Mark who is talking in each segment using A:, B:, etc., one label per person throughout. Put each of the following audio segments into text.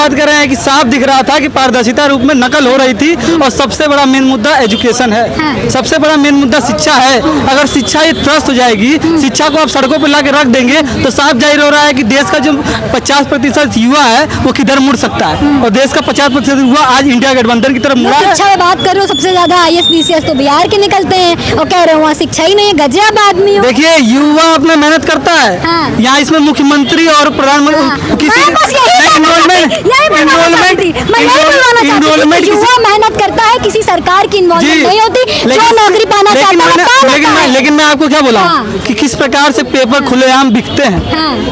A: बात कर रहे हैं कि साफ दिख रहा था कि पारदर्शिता रूप में नकल हो रही थी और सबसे बड़ा मेन मुद्दा एजुकेशन है। सबसे बड़ा मेन मुद्दा शिक्षा है। अगर शिक्षा ये त्रस्त हो जाएगी, शिक्षा को आप सड़कों पर ला के रख देंगे तो साफ जाहिर हो रहा है कि देश का जो 50% युवा है वो किधर मुड़ सकता है। और देश का 50% युवा आज इंडिया गठबंधन की तरफ मुड़ा है।
B: शिक्षा में बात करो, सबसे ज्यादा IAS PCS तो बिहार के निकलते हैं और कह रहे हो वहाँ शिक्षा ही नहीं है, गजब आदमी हो।
A: देखिए युवा अपना मेहनत करता है। यहाँ इसमें मुख्यमंत्री और प्रधानमंत्री
B: युवा मेहनत करता है, किसी सरकार की इन्वॉल्वमेंट नहीं होती, जो नौकरी पाना चाहता है।
A: लेकिन मैं आपको क्या बोला कि किस प्रकार से पेपर खुलेआम बिकते हैं,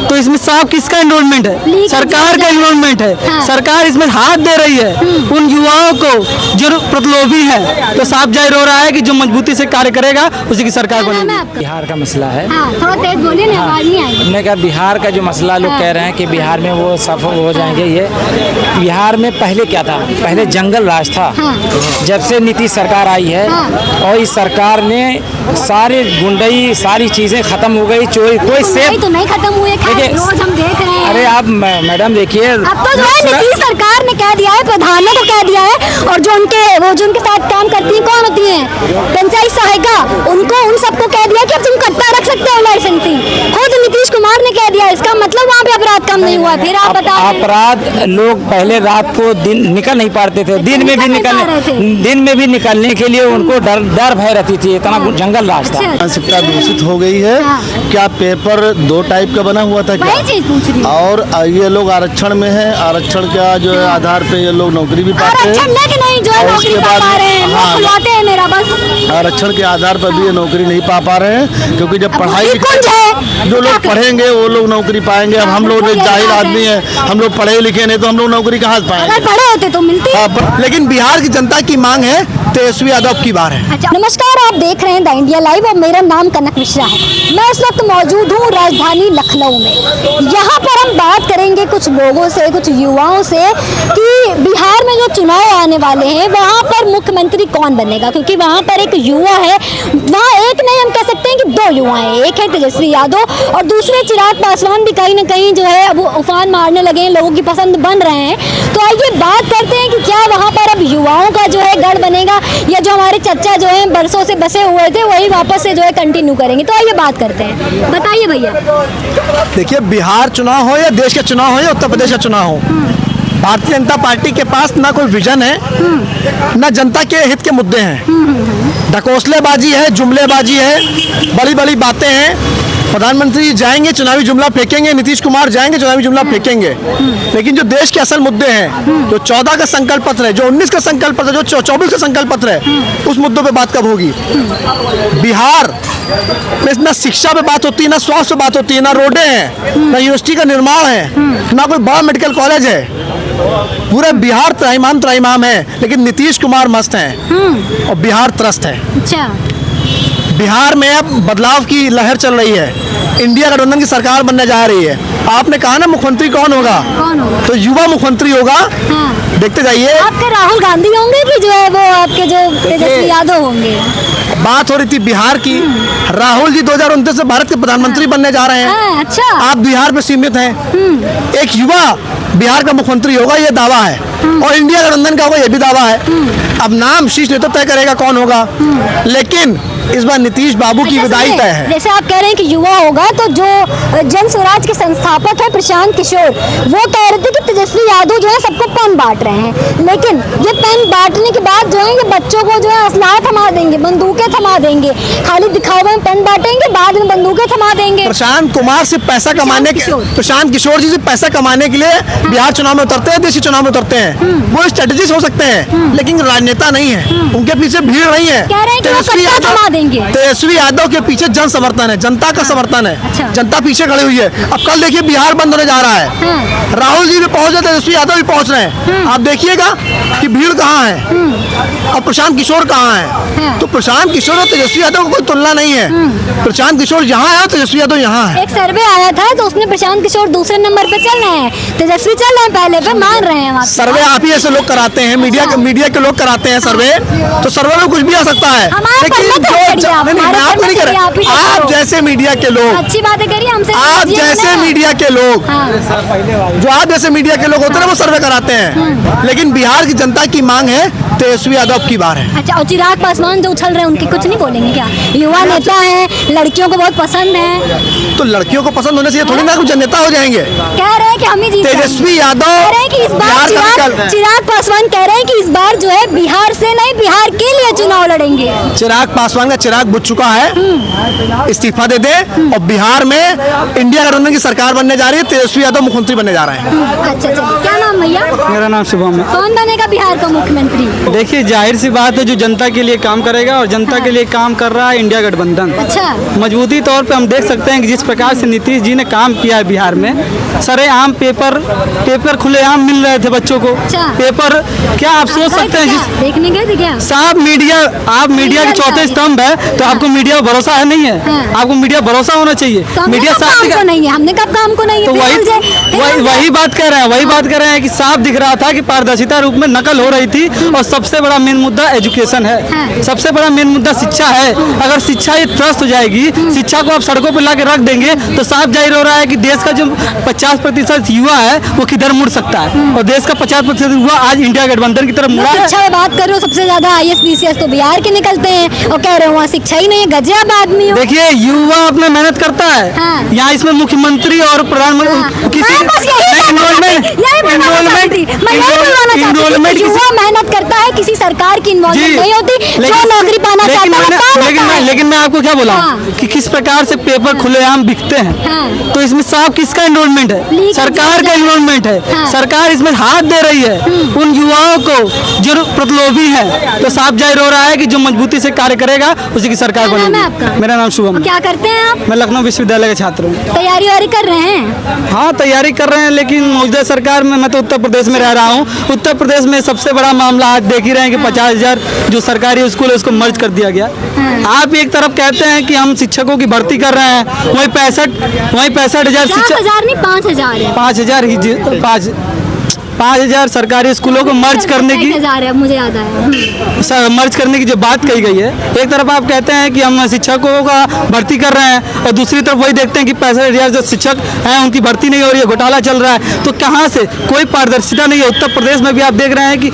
A: तो इसमें साफ किसका इन्वॉल्वमेंट है? सरकार का इन्वॉल्वमेंट है। सरकार इसमें हाथ दे रही है उन युवाओं को जो प्रलोभी है। तो साफ जाहिर हो रहा है कि जो मजबूती से कार्य करेगा उसी की सरकार बनेगी।
C: बिहार का मसला है।
B: थोड़ा तेज बोलिए ना, आवाज नहीं आई।
C: हमने कहा बिहार का जो मसला लोग कह रहे हैं कि बिहार में वो सफल हो जाएंगे। ये बिहार में पहले क्या था? पहले जंगल राज था। जब से नीतीश सरकार आई है और इस सरकार ने सारे गुंडई सारी चीजें खत्म हो गई। चोरी कोई सेफ
B: तो नहीं खत्म हुए, रोज हम देख रहे हैं।
C: अरे आप मैडम देखिए,
B: अब तो जो है नीतीश सरकार ने कह दिया है, प्रधानों को कह दिया है, और जो उनके साथ काम करती है कौन होती है, पंचायत सहायिका, उनको उन सबको कह दिया कि अब तुम कट्टा रख सकते हो लाइसेंसिंग। खुद नीतीश कुमार ने कह दिया। इसका मतलब वहाँ पे अपराध कम नहीं हुआ। फिर आप बताओ,
C: अपराध लोग पहले रात को दिन निकल नहीं पाते थे, दिन में भी निकलने के लिए उनको डर भय रहती थी। इतना जंगल राज था।
D: मानसिकता दूषित हो गई है। क्या पेपर 2 टाइप का बना हुआ था क्या? और ये लोग आरक्षण में है, आरक्षण का जो है आधार पे ये लोग नौकरी भी पाते हैं। आरक्षण के आधार पर भी ये नौकरी नहीं पा रहे हैं, क्योंकि जब पढ़ाई जो लोग पढ़ेंगे वो लोग नौकरी पाएंगे। अब हम लोग जाहिल आदमी हैं, हम लोग पढ़े लिखे नहीं तो हम लोग नौकरी कहाँ से पाएंगे?
B: पढ़े होते तो मिलती।
D: लेकिन बिहार की जनता की मांग है तेजस्वी यादव की बार है।
B: नमस्कार, आप देख रहे हैं द इंडिया लाइव और मेरा नाम कनक मिश्रा है। मैं इस वक्त मौजूद हूँ राजधानी लखनऊ में। यहाँ पर हम बात करेंगे कुछ लोगों से, कुछ युवाओं से कि बिहार में जो चुनाव आने वाले हैं वहाँ पर मुख्यमंत्री कौन बनेगा, क्योंकि वहाँ पर एक युवा है। वहाँ एक नहीं, हम कह सकते हैं कि 2 युवा हैं। एक है तेजस्वी यादव और दूसरे चिराग पासवान भी कहीं ना कहीं जो है वो उफान मारने लगे हैं, लोगों की पसंद बन रहे हैं। तो आइए बात करते हैं कि क्या वहाँ पर अब युवाओं का जो है गढ़ बनेगा या जो हमारे चच्चा जो है बरसों से बसे हुए थे वही वापस से जो है कंटिन्यू करेंगे। तो आइए बात करते हैं, बताइए भैया।
D: देखिए, बिहार चुनाव हो या देश का चुनाव हो या उत्तर प्रदेश का चुनाव हो, भारतीय जनता पार्टी के पास ना कोई विजन है, ना जनता के हित के मुद्दे हैं। ढकोसलेबाजी है, जुमलेबाजी है, बड़ी बड़ी बातें हैं। प्रधानमंत्री जाएंगे चुनावी जुमला फेंकेंगे, नीतीश कुमार जाएंगे चुनावी जुमला फेंकेंगे। लेकिन जो देश के असल मुद्दे हैं, जो 14 का संकल्प पत्र है, जो 19 का संकल्प पत्र है, जो 24 का संकल्प पत्र है, उस मुद्दों पे बात कब होगी? बिहार में ना शिक्षा पे बात होती है, ना स्वास्थ्य पे बात होती है, ना रोडें हैं, ना यूनिवर्सिटी का निर्माण है, ना कोई बड़ा मेडिकल कॉलेज है। पूरा बिहार त्राहिमाम है, लेकिन नीतीश कुमार मस्त हैं और बिहार त्रस्त है।
B: अच्छा,
D: बिहार में अब बदलाव की लहर चल रही है। इंडिया गठबंधन की सरकार बनने जा रही है। आपने कहा ना मुख्यमंत्री कौन होगा? तो युवा मुख्यमंत्री होगा। देखते जाइए।
B: आपके राहुल गांधी होंगे कि जो है वो आपके जो तेजस्वी यादव होंगे?
D: बात हो रही थी बिहार की। राहुल जी 2029 से भारत के प्रधानमंत्री बनने जा रहे हैं।
B: अच्छा,
D: आप बिहार पे सीमित हैं। एक युवा बिहार का मुख्यमंत्री होगा, ये दावा है, और इंडिया गठबंधन का होगा, ये भी दावा है। अब नाम शीर्ष नेतृत्व तय करेगा कौन होगा, लेकिन इस बार नीतीश बाबू की विदाई तय है।
B: जैसे आप कह रहे हैं कि युवा होगा, तो जो जन स्वराज के संस्थापक है प्रशांत किशोर, वो कह रहे थे कि तेजस्वी यादव जो है सबको पेन बांट रहे हैं, लेकिन ये पेन बांटने के बाद जो है ये बच्चों को जो है असलाह थमा देंगे, बंदूकें थमा देंगे, खाली दिखावे में पेन बांटेंगे, बाद में बंदूकें थमा देंगे।
D: प्रशांत कुमार से पैसा कमाने के, प्रशांत किशोर जी से पैसा कमाने के लिए बिहार चुनाव में उतरते हैं, देशी चुनाव में उतरते हैं। वो स्ट्रेटेजिस्ट हो सकते हैं, लेकिन राजनेता नहीं है, उनके पीछे भीड़ नहीं है। तेजस्वी यादव के पीछे जन समर्थन है, जनता का समर्थन है।
B: अच्छा।
D: जनता पीछे खड़ी हुई है। अब कल देखिए बिहार बंद होने जा रहा है। राहुल जी भी पहुंच रहे, तेजस्वी यादव भी पहुंच रहे हैं। आप देखिएगा कि भीड़ कहाँ है और प्रशांत किशोर कहाँ है। तो प्रशांत किशोर और तेजस्वी यादव को कोई तुलना नहीं है। प्रशांत किशोर यहाँ है और तेजस्वी यादव यहाँ है।
B: एक सर्वे आया था तो उसमें प्रशांत किशोर दूसरे नंबर पे चल रहे हैं, तेजस्वी चल रहे हैं पहले पे, मान रहे हैं।
D: सर्वे आप ही ऐसे लोग कराते हैं, मीडिया के लोग कराते हैं सर्वे, तो सर्वे में कुछ भी आ सकता है। लेकिन जो
B: करिए आप,
D: नहीं, मैं
B: हमारे
D: आपको नहीं
B: करने
D: कर
B: के लिए आप ही
D: रहा। आप
B: करो।
D: जैसे मीडिया के लोग,
B: अच्छी बातें करिए हमसे।
D: आप
B: कीजिए
D: जैसे
B: ना।
D: मीडिया के लोग,
B: हाँ।
D: जो आप जैसे मीडिया के लोग होते हैं ना, वो सर्वे कराते हैं, लेकिन बिहार की जनता की मांग है तेजस्वी यादव की बार है।
B: अच्छा, और चिराग पासवान जो उछल रहे हैं उनकी कुछ नहीं बोलेंगे क्या? युवा नेता है, लड़कियों को बहुत पसंद है,
D: तो लड़कियों को पसंद होने से ये थोड़ी ना कुछ नेता हो जाएंगे।
B: कह रहे हैं कि हम ही जीत जाएंगे।
D: तेजस्वी यादव
B: कह रहे हैं कि इस बार
D: बिहार का विकल्प।
B: चिराग पासवान कह रहे हैं कि इस बार जो है बिहार से नहीं, बिहार के लिए चुनाव लड़ेंगे।
D: चिराग पासवान का चिराग बुझ चुका है, इस्तीफा दे दे, और बिहार में इंडिया गठबंधन की सरकार बनने जा रही है, तेजस्वी यादव मुख्यमंत्री बनने जा रहे हैं।
B: अच्छा, क्या नाम भैया?
A: मेरा नाम शुभम है।
B: कौन बनेगा बिहार का मुख्यमंत्री?
A: देखिए, जाहिर सी बात है, जो जनता के लिए काम करेगा और जनता के लिए काम कर रहा है इंडिया गठबंधन।
B: अच्छा।
A: मजबूती तौर पे हम देख सकते हैं कि जिस प्रकार से नीतीश जी ने काम किया है बिहार में, सरेआम पेपर खुलेआम मिल रहे थे बच्चों को।
B: अच्छा।
A: पेपर क्या आप सोच सकते हैं? जिस
B: देखने गए थे क्या?
A: साहब आप मीडिया के चौथे स्तंभ है, तो आपको मीडिया पर भरोसा है नहीं है?
B: हाँ।
A: आपको मीडिया भरोसा होना चाहिए।
B: तो हमने
A: मीडिया
B: कब
A: साफ
B: काम को नहीं है, हमने कब काम को नहीं है?
A: तो वही बात कर रहे हैं, बात कर रहे हैं कि साफ दिख रहा था कि पारदर्शिता रूप में नकल हो रही थी। और सबसे बड़ा मेन मुद्दा एजुकेशन है, सबसे बड़ा मेन मुद्दा शिक्षा है। अगर शिक्षा ये त्रस्त हो जाएगी, शिक्षा को आप सड़कों पर ला के रख देंगे, तो साफ जाहिर हो रहा है कि देश का जो 50% युवा है वो किधर मुड़ सकता है। और देश का 50% युवा आज इंडिया गठबंधन की तरफ मुड़ा है।
B: शिक्षा में बात कर रहे हो, सबसे ज्यादा IAS PCS तो बिहार के निकलते हैं, और कह रहे हो वहाँ शिक्षा ही नहीं है, गजब आदमी हो।
A: देखिए, युवा अपना मेहनत करता है।
B: हाँ।
A: यहाँ इसमें मुख्यमंत्री और प्रधानमंत्री
B: एनरोलमेंट युवा मेहनत करता है, किसी सरकार की इन्वॉल्वमेंट नहीं होती, जो नौकरी पाना चाहता है।
A: लेकिन मैं आपको क्या बोला
B: हाँ।
A: कि किस प्रकार से पेपर खुलेआम बिकते हैं।
B: हाँ।
A: तो इसमें साफ किसका एनरोलमेंट है?
B: लीक
A: सरकार का एनरोलमेंट है।
B: हाँ।
A: सरकार इसमें हाथ दे रही है उन युवाओं को जो प्रतिलोभी है। तो साफ जाहिर हो रहा है कि जो मजबूती से कार्य करेगा उसी की सरकार
B: क्या नाम है
A: बनेगी।
B: आपका?
A: मेरा नाम शुभम है।
B: क्या करते हैं आप?
A: मैं लखनऊ विश्वविद्यालय का छात्र हूँ।
B: तैयारी वारी कर रहे हैं?
A: हाँ, तैयारी कर रहे हैं, लेकिन मौजूदा सरकार में, मैं तो उत्तर प्रदेश में रह रहा हूँ, उत्तर प्रदेश में सबसे बड़ा मामला आज देख ही रहे हैं कि 50,000 जो सरकारी स्कूल है उसको मर्ज कर दिया गया। आप एक तरफ कहते हैं कि हम शिक्षकों की भर्ती कर रहे हैं, वहीं 65,000 शिक्षक,
B: 4,000 नहीं 5,000 है।
A: 5,000 सरकारी स्कूलों को मर्ज करने की
B: 5,000 है, मुझे याद आया।
A: मर्ज करने की जो बात कही गई है, एक तरफ आप कहते हैं कि हम शिक्षकों का भर्ती कर रहे हैं और दूसरी तरफ वही देखते हैं कि 65,000 जो शिक्षक हैं उनकी भर्ती नहीं हो रही है, घोटाला चल रहा है। तो कहाँ से कोई पारदर्शिता नहीं है। उत्तर प्रदेश में भी आप देख रहे हैं कि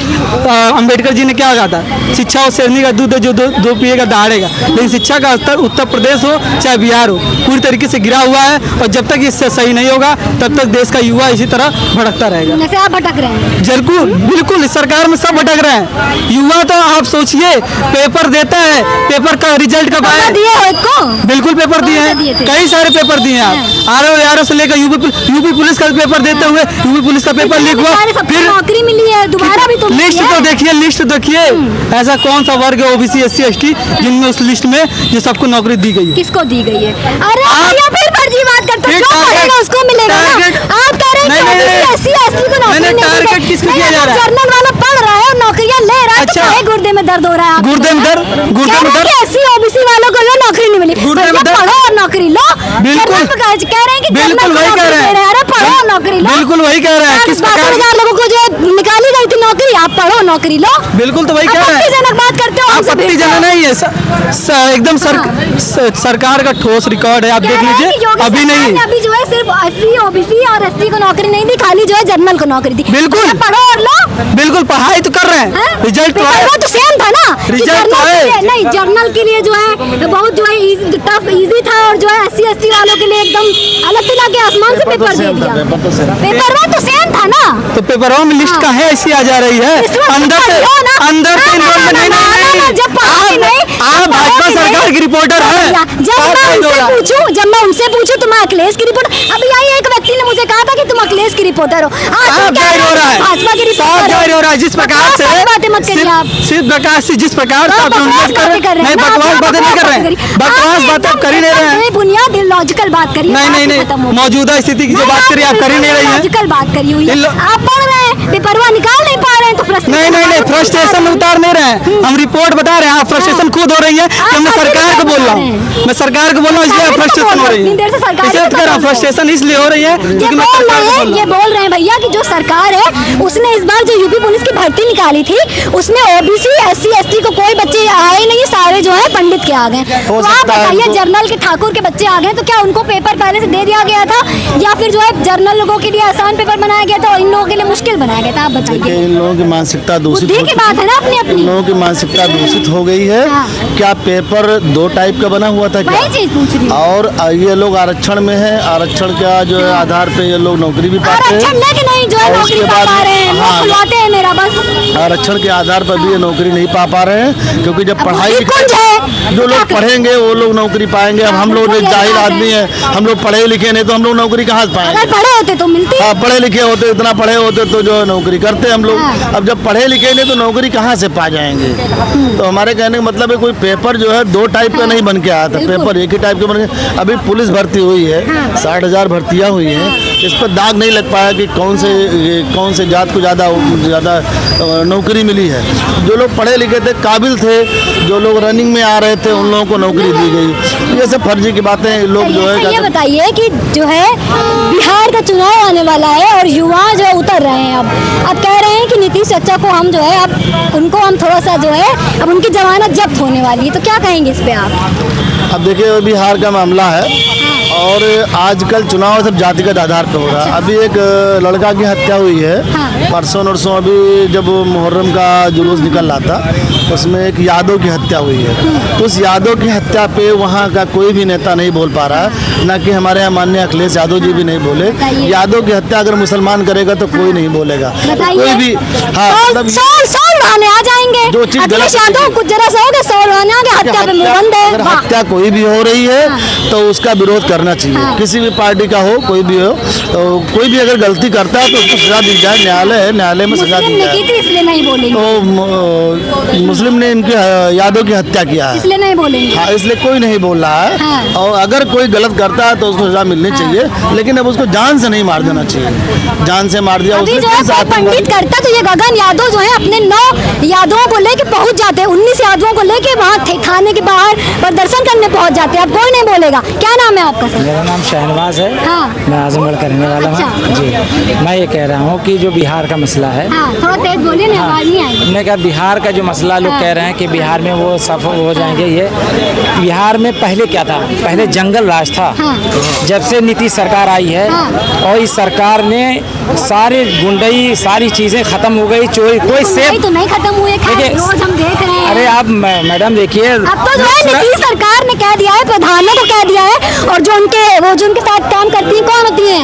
A: अंबेडकर जी ने क्या कहा था, शिक्षा और शेरनी का दूध है जो दो पिएगा दहाड़ेगा। लेकिन शिक्षा का स्तर उत्तर प्रदेश हो चाहे बिहार हो, पूरी तरीके से गिरा हुआ है। और जब तक इससे सही नहीं होगा तब तक देश का युवा इसी तरह भटकता रहेगा।
B: जैसे आप भटक रहे हैं।
A: बिल्कुल, इस सरकार में सब भटक रहे हैं। युवा तो आप सोचिए, पेपर देता है, पेपर का रिजल्ट कब आया?
B: दिए हो इसको?
A: बिल्कुल पेपर दिए
B: कौन से दिए
A: हैं,
B: थे?
A: कई सारे पेपर दिए हैं आप। RO से लेकर यूपी पुलिस का पेपर देते हुए, यूपी पुलिस का पेपर लीक हुआ, फिर
B: नौकरी मिली है, दोबारा भी तो
A: लिस्ट तो देखिए, ऐसा कौन सा वर्ग है OBC SC ST जिनमें उस लिस्ट में जो सबको नौकरी दी गई है?
B: किसको दी गई है? अरे भैया फिर फर्जी बात करते हो,
A: फिर
B: जो
A: टारगेट-
B: पढ़ेगा उसको मिलेगा ना।
A: टारगेट-
B: आप कह रहे हैं कि
A: नहीं,
B: OBC SC ST को नौकरी नहीं
A: टारगेट
B: दी
A: किसको
B: गई।
A: किया जा रहा है?
B: जर्नल वाला पढ़ रहा है और नौकरियां ले रहा है,
A: अच्छा।
B: तो काहे गुर्दे में दर्द हो रहा है?
A: गुर्दे में दर्द?
B: SC OBC वालों को लो, नौकरी नहीं मिली।
A: गुर्दे में
B: भैया
A: दर्द?
B: पढ़ो और नौकरी लो।
A: बिल्कुल।
B: जर्नल पे कह रहे हैं कि
A: बिल्कुल
B: जर्नल
A: वही
B: को
A: कह रहे
B: नौकरी दे
A: हैं।
B: अरे पढ़ो और नौकरी लो।
A: बिल्कुल वही कह रहे हैं। किस प्रकार
B: 10,000 लोगों को जो है निकाली गई थी नौकरी, आप पढ़ो नौकरी लो।
A: बिल्कुल तो वही कह रहे हैं।
B: आपत्तिजनक बात करते हो हमसे भी।
A: आपत्तिजनक नहीं है, एकदम सरकार का ठोस रिकॉर्ड है। आप देख लीजिए, अभी नहीं,
B: अभी जो है सिर्फ SC OBC और ST को नौकरी नहीं दी, खाली जो है जर्नल को नौकरी दी।
A: बिल्कुल।
B: पढ़ो और लो।
A: बिल्कुल पढ़ाई तो कर रहे हैं, रिजल्ट तो है।
B: वो तो सेम था ना कि
A: रिजल्ट
B: जर्नल
A: तो
B: के
A: है।
B: लिए- नहीं, जर्नल के लिए जो है बहुत जो है टफ इजी था, और जो है SC ST वालों के लिए एकदम अलग से लाके आसमान से पेपर दे दिया। पेपर में तो सेम था ना।
A: तो पेपरों में लिस्ट काहे ऐसी आ जा रही है?
B: लिस्ट में
A: अंदर से
B: पढ़ो ना।
A: इन्वॉल्वमेंट नहीं,
B: जब पढ़ोगे नहीं,
A: आप भाजपा सरकार की रिपोर्टर हैं।
B: जब मैं उनसे पूछूं तुम अखिलेश की रिपोर्टर, अभी आई एक व्यक्ति ने मुझे कहा था कि तुम अखिलेश की रिपोर्टर हो।
A: साफ जाहिर हो रहा है,
B: भाजपा की
A: साफ
B: रिपोर्टर
A: जाहिर हो रहा है। जिस प्रकार से
B: बातें मत करिए आप।
A: सिर्फ प्रकाश से जिस प्रकार से आप
B: बकवास बातें कर रहे हैं
A: नहीं,
B: ना,
A: बकवास
B: आप
A: बातें नहीं कर रहे हैं, बकवास बातें आप कर ही नहीं रहे हैं।
B: बुनियाद लॉजिकल बात करिए।
A: नहीं, मौजूदा स्थिति की जो बात करिए आप कर ही नहीं रही हैं।
B: लॉजिकल बात करी हुई है। आप पढ़ रहे हैं, पेपरवा निकाल नहीं पा रहे हैं, तो प्रश्न
A: नहीं, फ्रस्ट्रेशन उतार नहीं रहे हैं, हम रिपोर्ट बता रहे हैं। आप फ्रस्ट्रेशन खुद हो रही है कि मैं सरकार को बोल रहा हूँ, मैं सरकार को बोल रहा हूँ, इसलिए फ्रस्ट्रेशन हो रही है। फ्रस्ट्रेशन इसलिए हो रही है क्योंकि मैं सरकार को बोल रहा हूँ।
B: ये बोल रहे हैं भैया कि जो सरकार है उसने इस बार जो यूपी पुलिस की भर्ती निकाली थी उसमें ओबीसी SC ST को कोई बच्चे आए नहीं, सारे जो है पंडित के आ गए। तो आप बताइए जर्नल के ठाकुर के बच्चे आ गए तो क्या उनको पेपर पहले से दे दिया गया था या फिर जो है जर्नल लोगों के लिए आसान पेपर बनाया गया था और इन लोगों के लिए मुश्किल बनाया गया था? आप बताइए।
E: इन लोगों की मानसिकता दूषित
B: बुद्धि की बात है ना अपनी
E: इन
B: अपनी।
E: लोगों की मानसिकता दूषित हो गई है।
B: हाँ।
E: क्या पेपर 2 टाइप का बना हुआ था क्या?
B: वही चीज पूछ रही हूँ।
E: और ये लोग आरक्षण में है, आरक्षण का जो है आधार पे ये लोग नौकरी भी पाते हैं।
B: आरक्षण लेके नहीं जो है
E: और
B: नौकरी
E: उसके
B: पा
E: बाद
B: पा रहे हैं,
E: हाँ,
B: मुंह खुलवाते हैं मेरा बस।
E: आरक्षण के आधार पर भी ये नौकरी नहीं पा पा रहे हैं क्योंकि जब पढ़ाई
B: बुद्धि कुंज है।
E: जो लोग पढ़ेंगे वो लोग नौकरी पाएंगे। अब हम लोग
B: बिल्कुल,
E: जाहिल
B: यही बात
E: आदमी हैं, हम लोग पढ़े लिखे नहीं तो हम लोग नौकरी कहाँ से पाएंगे?
B: अगर पढ़े होते तो मिलती।
E: हाँ, पढ़े लिखे होते, इतना पढ़े होते तो जो है नौकरी करते हम लोग।
B: हाँ।
E: अब जब पढ़े लिखे नहीं तो नौकरी कहाँ से पा जाएंगे? तो हमारे कहने का मतलब है कोई पेपर जो है 2 टाइप का नहीं बन के आया था,
B: बिल्कुल।
E: पेपर एक ही टाइप के बन के। अभी पुलिस भर्ती हुई है, 60,000 भर्तियाँ हुई हैं, इस पर दाग नहीं लग पाया कि कौन से जात को ज़्यादा नौकरी मिली है। जो लोग पढ़े लिखे थे, काबिल थे, जो लोग रनिंग में आ रहे थे उन लोगों को नौकरी दी गई। ये सब फर्जी की बातें लोग जो है
B: अच्छा, ये
E: क्या
B: बताइए कि जो है बिहार का चुनाव आने वाला है और युवा जो उतर रहे हैं अब कह रहे हैं कि नीतीश चाचा को हम जो है अब उनको हम थोड़ा सा जो है अब उनकी जमानत जब्त होने वाली है, तो क्या कहेंगे इस पे आप?
E: अब देखिए बिहार का मामला है और आजकल चुनाव सब जातिगत आधार पर हो रहा है। अभी एक लड़का की हत्या हुई है, परसों नरसों अभी जब मुहर्रम का जुलूस निकल रहा था उसमें एक यादव की हत्या हुई है। उस यादव की हत्या पे वहाँ का कोई भी नेता नहीं बोल पा रहा है, ना कि हमारे यहाँ माननीय अखिलेश यादव जी भी नहीं बोले। यादव की हत्या अगर मुसलमान करेगा तो कोई नहीं बोलेगा, कोई भी। हाँ, मतलब
B: आ जाएंगे
E: जो चीज गलत
B: अखिलेश यादव कुछ जरा सा हो गया, 100 बहाने आ गए, हत्या पे मुंह बंद है।
E: अगर
B: वाह।
E: हत्या कोई भी हो रही है तो उसका विरोध करना चाहिए, किसी भी पार्टी का हो, कोई भी हो। तो कोई भी अगर गलती करता है तो उसको सजा दी जाए, न्यायालय है, न्यायालय में सजा
B: मुस्लिम
E: दी
B: ने
E: जाए।
B: की थी इसलिए नहीं बोलेंगे,
E: तो मुस्लिम ने इनके यादव की हत्या किया है,
B: इसलिए नहीं बोलेंगे।
E: हाँ, इसलिए कोई नहीं बोल रहा है।
B: हाँ।
E: और अगर कोई गलत करता है तो उसको सजा मिलनी चाहिए, लेकिन अब उसको जान से नहीं मार देना चाहिए। जान से मार दिया
B: अभी
E: उसने
B: जो है
E: 3
B: कोई पंडित करता तो ये गगन यादव जो है अपने 9 यादवों को लेके पहुंच जाते हैं, 19 यादवों को लेके वहाँ थाने के बाहर प्रदर्शन करने पहुंच जाते हैं। अब कोई नहीं बोलेगा। क्या नाम है आपका सर?
C: मेरा नाम शहनवाज है।
B: हाँ।
C: मैं आजमगढ़ का रहने वाला
B: अच्छा।
C: हूँ जी। मैं ये कह रहा हूँ कि जो बिहार का मसला है,
B: हाँ, थोड़ा तेज बोलिए ना, आवाज नहीं आएगी।
C: हमने कहा बिहार का जो मसला लोग कह रहे हैं कि बिहार में वो सफल हो जाएंगे। ये बिहार में पहले क्या था? पहले जंगल राज था। जब से नीतीश सरकार आई है और इस सरकार ने सारे गुंडई सारी चीज़ें खत्म हो गई, चोरी कोई सेफ
B: तो नहीं खत्म हुए, खैर
C: देखिए,
B: रोज हम देख रहे हैं।
C: अरे आप मैडम देखिए,
B: अब तो जो है नीतीश सरकार ने कह दिया है, प्रधानों को कह दिया है, और जो उनके साथ काम करती है कौन होती है,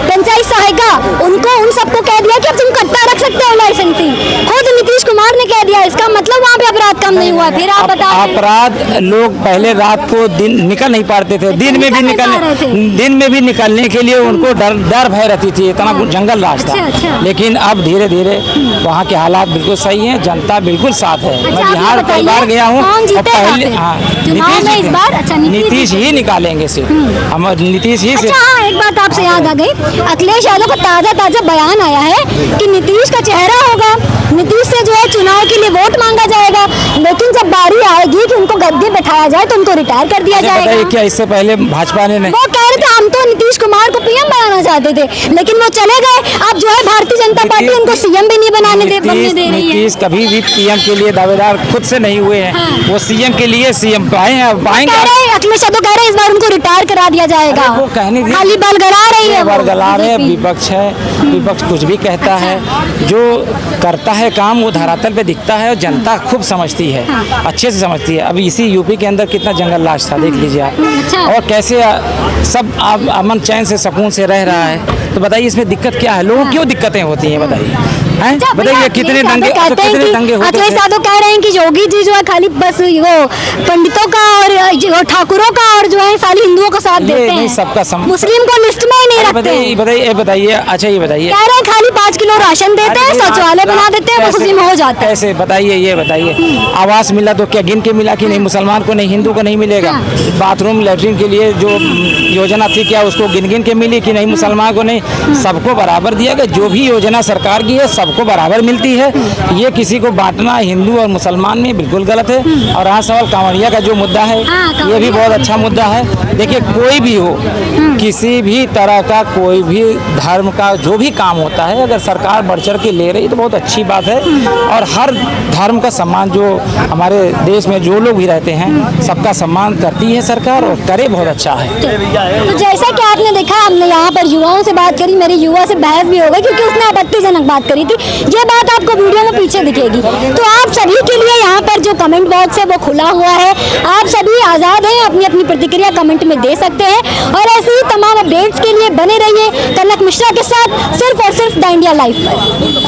B: पंचायत सहायिका, उनको उन सबको कह दिया कि अब तुम कट्टा रख सकते हो लाइसेंसिंग। खुद नीतीश कुमार ने कह दिया। इसका मतलब वहाँ पे अपराध कम नहीं हुआ। फिर आप बता रहे हैं।
C: अपराध लोग पहले रात को दिन निकल नहीं पाते थे, दिन में भी निकलने के लिए उनको डर भय रहती थी, इतना जंगल राज था।
B: अच्छा।
C: लेकिन अब धीरे धीरे वहाँ के हालात बिल्कुल सही हैं, जनता बिल्कुल साथ है।
B: अच्छा,
C: मैं
B: आप
C: बिहार
B: बताइए,
C: कई बार गया हूँ
B: कौन
C: और
B: जीतेगा
C: पहले
B: फिर?
C: हाँ,
B: चुनाव में इस बार? अच्छा,
C: नीतीश ही निकालेंगे सिर्फ, हम नीतीश ही
B: अच्छा, हाँ, एक बात आपसे याद आ गई। अखिलेश यादव का ताजा बयान आया है कि नीतीश का चेहरा होगा, नीतीश से जो है चुनाव के लिए वोट मांगा जाएगा, लेकिन जब बारी आएगी कि उनको गद्दी बैठाया जाए तो उनको रिटायर कर दिया जाएगा।
C: बताइए क्या इससे पहले भाजपा ने
B: वो कह रहे थे हम तो नीतीश कुमार को पीएम बनाना चाहते थे, लेकिन वो चले गए। अब जो है भारतीय जनता पार्टी उनको सीएम भी नहीं बनने दे रही है।
C: नीतीश कभी भी पीएम के लिए दावेदार खुद से नहीं हुए हैं।
B: हाँ।
C: वो सीएम के लिए सीएम पाएंगे।
B: अखिलेश यादव कह रहे हैं इस बार उनको रिटायर करा दिया जाएगा।
C: अरे वो कहने दीजिए।
B: खाली बल गड़ा रही है,
C: बरगला रहे हैं,
B: बीजेपी।
C: विपक्ष है, विपक्ष कुछ भी कहता है, जो करता है काम वो धरातल पे दिखता है और जनता खूब समझती है, अच्छे से समझती है। अभी इसी यूपी के अंदर कितना जंगल राज था, देख लीजिए आप,
B: अच्छा।
C: और कैसे सब अमन चैन से सुकून से रह रहा है। तो बताइए इसमें दिक्कत क्या है? लोगों क्यों दिक्कतें होती हैं बताइए, हैं?
B: अच्छा,
C: बताइए कितने दंगे होते
B: अखिलेश
C: थे?
B: यादव कह रहे हैं कि योगी जी जो है खाली बस वो पंडितों का और ठाकुरों का और जो है सारी हिंदुओं का साथ देते
C: नहीं,
B: हैं,
C: सबका
B: मुस्लिम को लिस्ट में ही नहीं रखते हैं।
C: बताइए अच्छा ये बताइए
B: कह रहे हैं खाली 5 किलो राशन देते हैं, शौचालय बना देते हैं, वो खुशी में हो जाता है।
C: कैसे बताइए, ये बताइए आवास मिला तो क्या गिन के मिला कि नहीं? मुसलमान को नहीं, हिंदू को नहीं मिलेगा? बाथरूम लैट्रिन के लिए जो योजना थी क्या उसको गिन के मिली कि नहीं? मुसलमान को नहीं, सबको बराबर दिया गया। जो भी योजना सरकार की है सब सबको बराबर मिलती है। ये किसी को बांटना हिंदू और मुसलमान में बिल्कुल गलत है। और रहा सवाल कांवड़िया का जो मुद्दा है, ये भी बहुत अच्छा मुद्दा है। देखिए, कोई भी हो, किसी भी तरह का कोई भी धर्म का जो भी काम होता है, अगर सरकार बढ़ चढ़ के ले रही है तो बहुत अच्छी बात है। और हर धर्म का सम्मान, जो हमारे देश में जो लोग भी रहते हैं, सबका सम्मान करती है सरकार, और करे बहुत अच्छा है।
B: तो जैसा कि आपने देखा, हमने यहाँ पर युवाओं से बात करी, मेरे युवा से बहस भी हो गई क्योंकि उसने आपत्तिजनक बात करी थी। ये बात आपको वीडियो में पीछे दिखेगी। तो आप सभी के लिए यहाँ पर जो कमेंट बॉक्स है वो खुला हुआ है, आप सभी आज़ाद हैं, अपनी अपनी प्रतिक्रिया कमेंट में दे सकते हैं। और ऐसे ही तमाम अपडेट्स के लिए बने रहिए कनक मिश्रा के साथ, सिर्फ और सिर्फ द इंडिया लाइव पर।